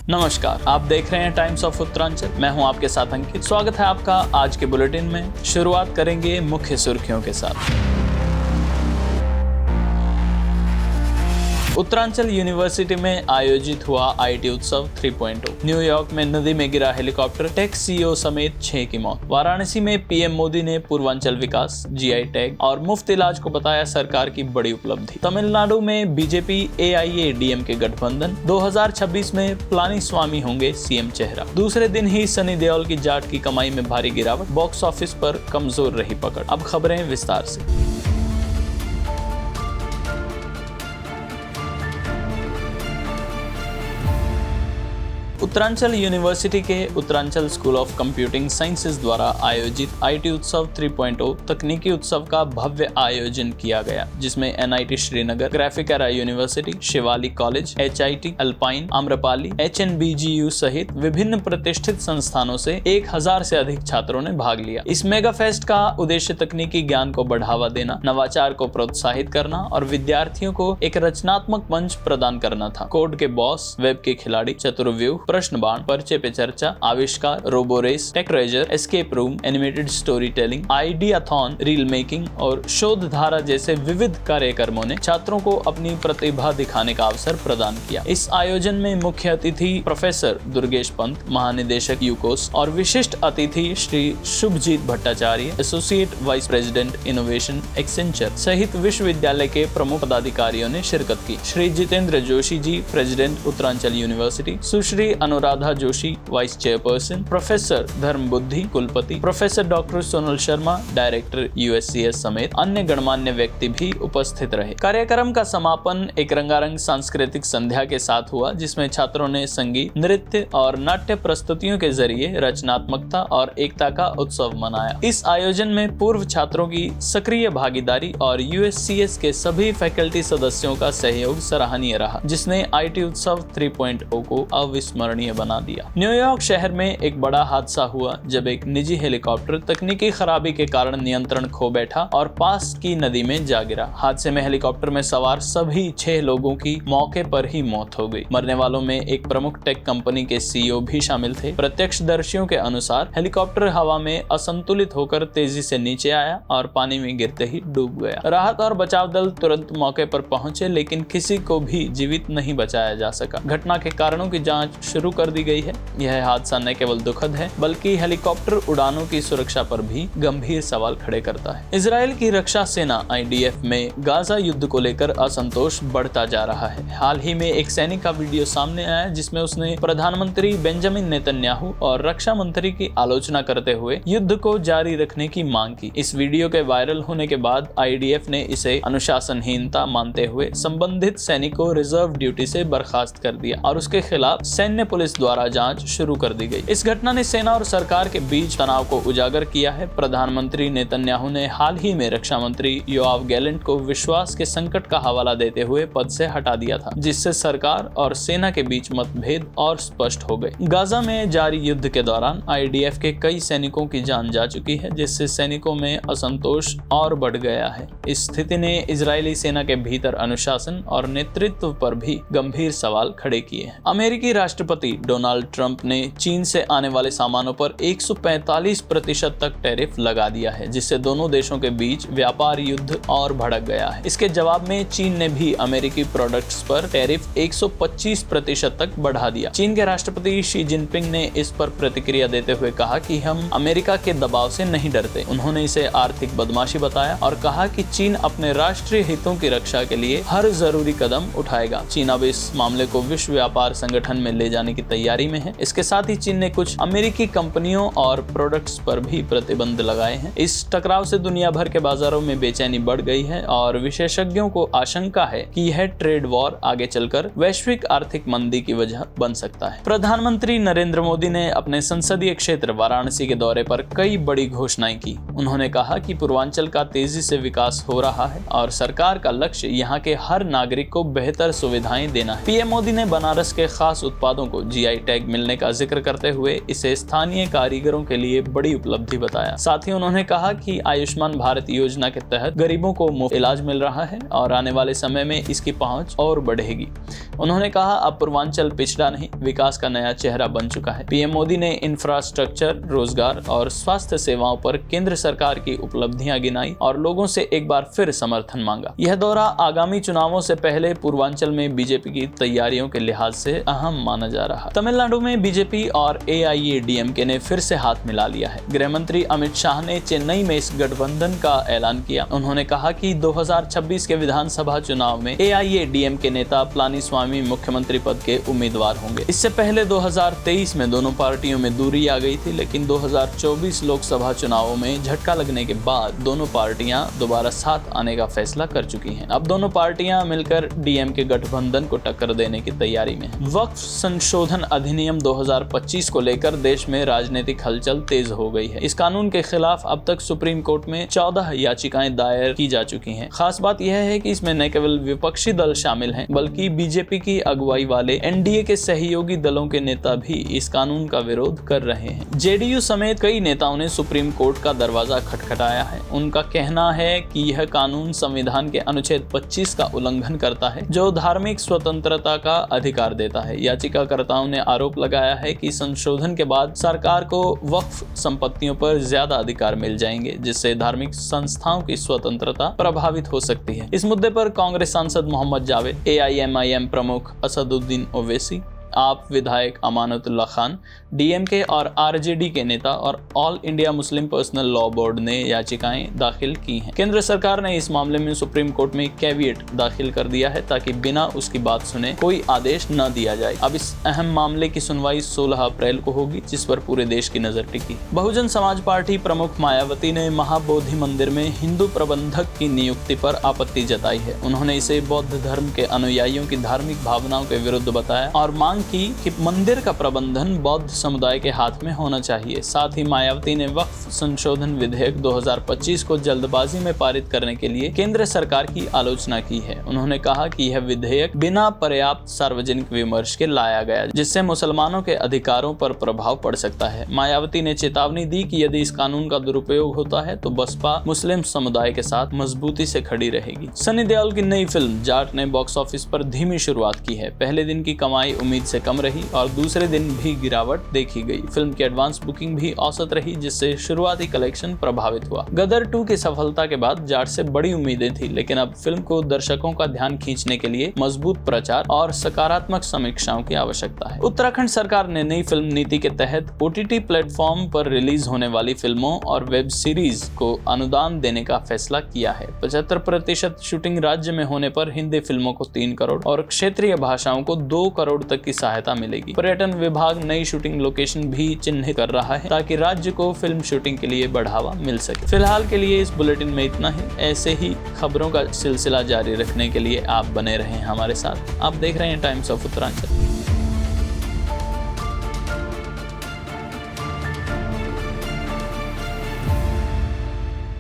नमस्कार, आप देख रहे हैं टाइम्स ऑफ उत्तरांचल। मैं हूं आपके साथ अंकित। स्वागत है आपका आज के बुलेटिन में। शुरुआत करेंगे मुख्य सुर्खियों के साथ। उत्तरांचल यूनिवर्सिटी में आयोजित हुआ आईटी उत्सव 3.0। न्यूयॉर्क में नदी में गिरा हेलीकॉप्टर, टेक सीईओ समेत 6 की मौत। वाराणसी में पीएम मोदी ने पूर्वांचल विकास, जीआई टैग और मुफ्त इलाज को बताया सरकार की बड़ी उपलब्धि। तमिलनाडु में बीजेपी एआईएडीएमके गठबंधन। 2026 में पलानीस्वामी होंगे सीएम चेहरा। दूसरे दिन ही सनी देओल की जाट की कमाई में भारी गिरावट, बॉक्स ऑफिस पर कमजोर रही पकड़। अब खबरें विस्तार से। उत्तरांचल यूनिवर्सिटी के Uttaranchal school of computing sciences द्वारा आयोजित आईटी उत्सव 3.0 तकनीकी उत्सव का भव्य आयोजन किया गया, जिसमें NIT Srinagar, Graphic Era university, Shivalik college, HIT, Alpine, Amrapali, HNBGU सहित विभिन्न प्रतिष्ठित संस्थानों से 1000 से अधिक छात्रों ने भाग लिया। इस मेगा फेस्ट का उद्देश्य तकनीकी ज्ञान को बढ़ावा देना, नवाचार को प्रोत्साहित करना और विद्यार्थियों को एक रचनात्मक मंच प्रदान करना था। कोड के बॉस, वेब के खिलाड़ी, चतुर्व्यूह, प्रश्न बाण, पर्चे पे चर्चा, आविष्कार, robo race, tech treasure, escape room, animated story telling, ideathon, reel making और शोध धारा जैसे विविध कार्यक्रमों ने छात्रों को अपनी प्रतिभा दिखाने का अवसर प्रदान किया। इस आयोजन में मुख्य अतिथि प्रोफेसर दुर्गेश पंत, महानिदेशक यूकोस और विशिष्ट अतिथि Shri Shubhajit Bhattacharya, associate vice president innovation Accenture सहित विश्वविद्यालय के प्रमुख पदाधिकारियों ने शिरकत की। Shri Jitendra Joshi ji, president Uttaranchal university, Sushri Anuradha Joshi, vice chairperson, professor Dharam Buddhi, कुलपति, professor doctor Sonal Sharma, director USCS समेत अन्य गणमान्य व्यक्ति भी उपस्थित रहे। कार्यक्रम का समापन एक रंगारंग सांस्कृतिक संध्या के साथ हुआ, जिसमें छात्रों ने संगीत, नृत्य और नाट्य प्रस्तुतियों के जरिए रचनात्मकता और एकता का उत्सव मनाया। इस आयोजन में पूर्व छात्रों की सक्रिय भागीदारी और यूएससीएस के सभी फैकल्टी सदस्यों का सहयोग सराहनीय रहा, जिसने आईटी उत्सव 3.0 को अविस्मरणीय बना दिया। न्यूयॉर्क शहर में एक बड़ा हादसा हुआ जब एक निजी हेलीकॉप्टर तकनीकी खराबी के कारण नियंत्रण खो बैठा और पास की नदी में जा गिरा। हादसे में हेलीकॉप्टर में सवार सभी 6 लोगों की मौके पर ही मौत हो गई। मरने वालों में एक प्रमुख टेक कंपनी के सीईओ भी शामिल थे। प्रत्यक्षदर्शियों के अनुसार हेलीकॉप्टर हवा में असंतुलित होकर तेजी से नीचे आया और पानी में गिरते ही डूब गया। राहत और बचाव दल तुरंत मौके पर पहुंचे, लेकिन किसी को भी जीवित नहीं बचाया जा सका। घटना के कारणों की जांच शुरू कर दी गई है। यह हादसा न केवल दुखद है, बल्कि हेलीकॉप्टर उड़ानों की सुरक्षा पर भी गंभीर सवाल खड़े करता है। इजराइल की रक्षा सेना आईडीएफ में गाजा युद्ध को लेकर असंतोष बढ़ता जा रहा है। हाल ही में एक सैनिक का वीडियो सामने आया, जिसमें उसने प्रधानमंत्री बेंजामिन नेतन्याहू और रक्षा मंत्री की आलोचना करते हुए युद्ध को जारी रखने की मांग की। इस वीडियो के वायरल होने के बाद आईडीएफ ने इसे अनुशासनहीनता मानते हुए संबंधित सैनिक को रिजर्व ड्यूटी से बर्खास्त कर दिया और उसके खिलाफ सैन्य पुलिस द्वारा जांच शुरू कर दी गई। इस घटना ने सेना और सरकार के बीच तनाव को उजागर किया है। प्रधानमंत्री नेतन्याहू ने हाल ही में रक्षा मंत्री योआव गैलेंट को विश्वास के संकट का हवाला देते हुए पद से हटा दिया था, जिससे सरकार और सेना के बीच मतभेद और स्पष्ट हो गए। गाजा में जारी युद्ध के दौरान आईडीएफ के कई सैनिकों की जान जा चुकी है, जिससे सैनिकों में असंतोष और बढ़ गया है। इस स्थिति ने इजरायली सेना के भीतर अनुशासन और नेतृत्व पर भी गंभीर सवाल खड़े किए हैं। अमेरिकी राष्ट्रपति डोनाल्ड ट्रंप ने चीन से आने वाले सामानों पर 145% तक टैरिफ लगा दिया है, जिससे दोनों देशों के बीच व्यापार युद्ध और भड़क गया है। इसके जवाब में चीन ने भी अमेरिकी प्रोडक्ट्स पर टैरिफ 125% तक बढ़ा दिया। चीन के राष्ट्रपति शी जिनपिंग ने इस पर प्रतिक्रिया देते हुए कहा कि हम अमेरिका के दबाव से नहीं डरते। उन्होंने इसे आर्थिक बदमाशी बताया और कहा कि चीन अपने राष्ट्रीय हितों की रक्षा के लिए हर जरूरी कदम उठाएगा। चीन अब इस मामले को विश्व व्यापार संगठन में ले जाने की तैयारी में है। इसके साथ ही चीन ने कुछ अमेरिकी कंपनियों और प्रोडक्ट्स पर भी प्रतिबंध लगाए हैं। इस टकराव से दुनिया भर के बाजारों में बेचैनी बढ़ गई है और विशेषज्ञों को आशंका है कि यह ट्रेड वॉर आगे चलकर वैश्विक आर्थिक मंदी की वजह बन सकता है। प्रधानमंत्री नरेंद्र मोदी ने अपने संसदीय क्षेत्र वाराणसी के दौरे पर कई बड़ी घोषणाएं की। उन्होंने कहा कि पूर्वांचल का तेजी से विकास हो रहा है और सरकार का लक्ष्य यहाँ के हर नागरिक को बेहतर सुविधाएं देना है। पीएम मोदी ने बनारस के खास उत्पादों को जीआई टैग मिलने का का जिक्र करते हुए इसे स्थानीय कारीगरों के लिए बड़ी उपलब्धि बताया। साथ ही उन्होंने कहा कि आयुष्मान भारत योजना के तहत गरीबों को मुफ्त इलाज मिल रहा है और आने वाले समय में इसकी पहुंच और बढ़ेगी। उन्होंने कहा, अब पूर्वांचल पिछड़ा नहीं, विकास का नया चेहरा बन चुका है। पीएम मोदी ने इंफ्रास्ट्रक्चर, रोजगार और स्वास्थ्य सेवाओं पर केंद्र सरकार की उपलब्धियां गिनाई और लोगों से एक बार फिर समर्थन मांगा। यह दौरा आगामी चुनावों से पहले पूर्वांचल में बीजेपी की तैयारियों के लिहाज से अहम माना जा रहा है। तमिलनाडु में बीजेपी और AIADMK ने फिर से हाथ मिला लिया है। गृह मंत्री अमित शाह ने चेन्नई में इस गठबंधन का ऐलान किया। उन्होंने कहा कि 2026 के विधानसभा चुनाव में AIADMK नेता पलानीस्वामी मुख्यमंत्री पद के उम्मीदवार होंगे। इससे पहले 2023 में दोनों पार्टियों में दूरी आ गई थी, लेकिन 2024 लोकसभा चुनावों में झटका लगने के बाद दोनों पार्टियां दोबारा साथ आने का फैसला कर चुकी हैं। अब दोनों पार्टियां मिलकर DMK गठबंधन को टक्कर देने की तैयारी में हैं। वक्फ संशोधन अधिनियम 2025 को लेकर देश में राजनीतिक हलचल तेज हो गई है। इस कानून के खिलाफ अब तक सुप्रीम कोर्ट में 14 याचिकाएं दायर की जा चुकी हैं। खास बात यह है कि इसमें न केवल विपक्षी दल शामिल हैं, बल्कि बीजेपी की अगुवाई वाले NDA के सहयोगी दलों के नेता भी इस कानून का विरोध कर रहे हैं। JDU समेत कई नेताओं ने सुप्रीम कोर्ट का दरवाजा खटखटाया है। उनका कहना है कि यह कानून संविधान के अनुच्छेद 25 का उल्लंघन करता है, जो धार्मिक स्वतंत्रता का अधिकार देता है। याचिकाकर्ताओं ने आरोप लगाया है कि संशोधन के बाद सरकार को वक्फ संपत्तियों पर ज्यादा अधिकार मिल जाएंगे, जिससे धार्मिक संस्थाओं की स्वतंत्रता प्रभावित हो सकती है। इस मुद्दे पर कांग्रेस सांसद मोहम्मद जावेद, AIMIM प्रमुख असदुद्दीन ओवैसी, आप विधायक अमानतुल्ला खान, DMK और RJD के नेता और all India Muslim personal law board ने याचिकाएं दाखिल की हैं। केंद्र सरकार ने इस मामले में सुप्रीम कोर्ट में कैविएट दाखिल कर दिया है ताकि बिना उसकी बात सुने कोई आदेश न दिया जाए। अब इस अहम मामले की सुनवाई 16 अप्रैल को होगी, जिस पर पूरे देश की नजर टिकी। बहुजन समाज पार्टी प्रमुख मायावती ने महाबोधि मंदिर में हिंदू प्रबंधक की नियुक्ति पर आपत्ति जताई है। उन्होंने इसे बौद्ध धर्म के अनुयायियों की धार्मिक भावनाओं के विरुद्ध बताया और मांग की कि मंदिर का प्रबंधन बौद्ध समुदाय के हाथ में होना चाहिए। साथ ही मायावती ने वक्फ संशोधन विधेयक 2025 को जल्दबाजी में पारित करने के लिए केंद्र सरकार की आलोचना की है। उन्होंने कहा कि यह विधेयक बिना पर्याप्त सार्वजनिक विमर्श के लाया गया, जिससे मुसलमानों के अधिकारों पर प्रभाव पड़ सकता है। मायावती ने चेतावनी दी कि यदि इस कानून का दुरुपयोग होता है तो बसपा मुस्लिम समुदाय के साथ मजबूती से खड़ी रहेगी। सनी देओल की नई फिल्म जाट ने बॉक्स ऑफिस पर धीमी शुरुआत की है। पहले दिन की कमाई उम्मीद से कम रही और दूसरे दिन भी गिरावट देखी गई। फिल्म की एडवांस बुकिंग भी औसत रही, जिससे शुरुआती कलेक्शन प्रभावित हुआ। गदर 2 की सफलता के बाद जाट से बड़ी उम्मीदें थी, लेकिन अब फिल्म को दर्शकों का ध्यान खींचने के लिए मजबूत प्रचार और सकारात्मक समीक्षाओं की आवश्यकता है। उत्तराखंड सरकार ने नई फिल्म नीति के तहत OTT प्लेटफॉर्म पर रिलीज होने वाली फिल्मों और वेब सीरीज को अनुदान देने का फैसला किया है। 75% शूटिंग राज्य में होने पर हिंदी फिल्मों को 3 करोड़ और क्षेत्रीय भाषाओं को 2 करोड़ तक की सहायता मिलेगी। पर्यटन विभाग नई शूटिंग लोकेशन भी चिन्हित कर रहा है ताकि राज्य को फिल्म शूटिंग के लिए बढ़ावा मिल सके। फिलहाल के लिए इस बुलेटिन में इतना ही। ऐसे ही खबरों का सिलसिला जारी रखने के लिए आप बने रहें हमारे साथ। आप देख रहे हैं टाइम्स ऑफ उत्तरांचल।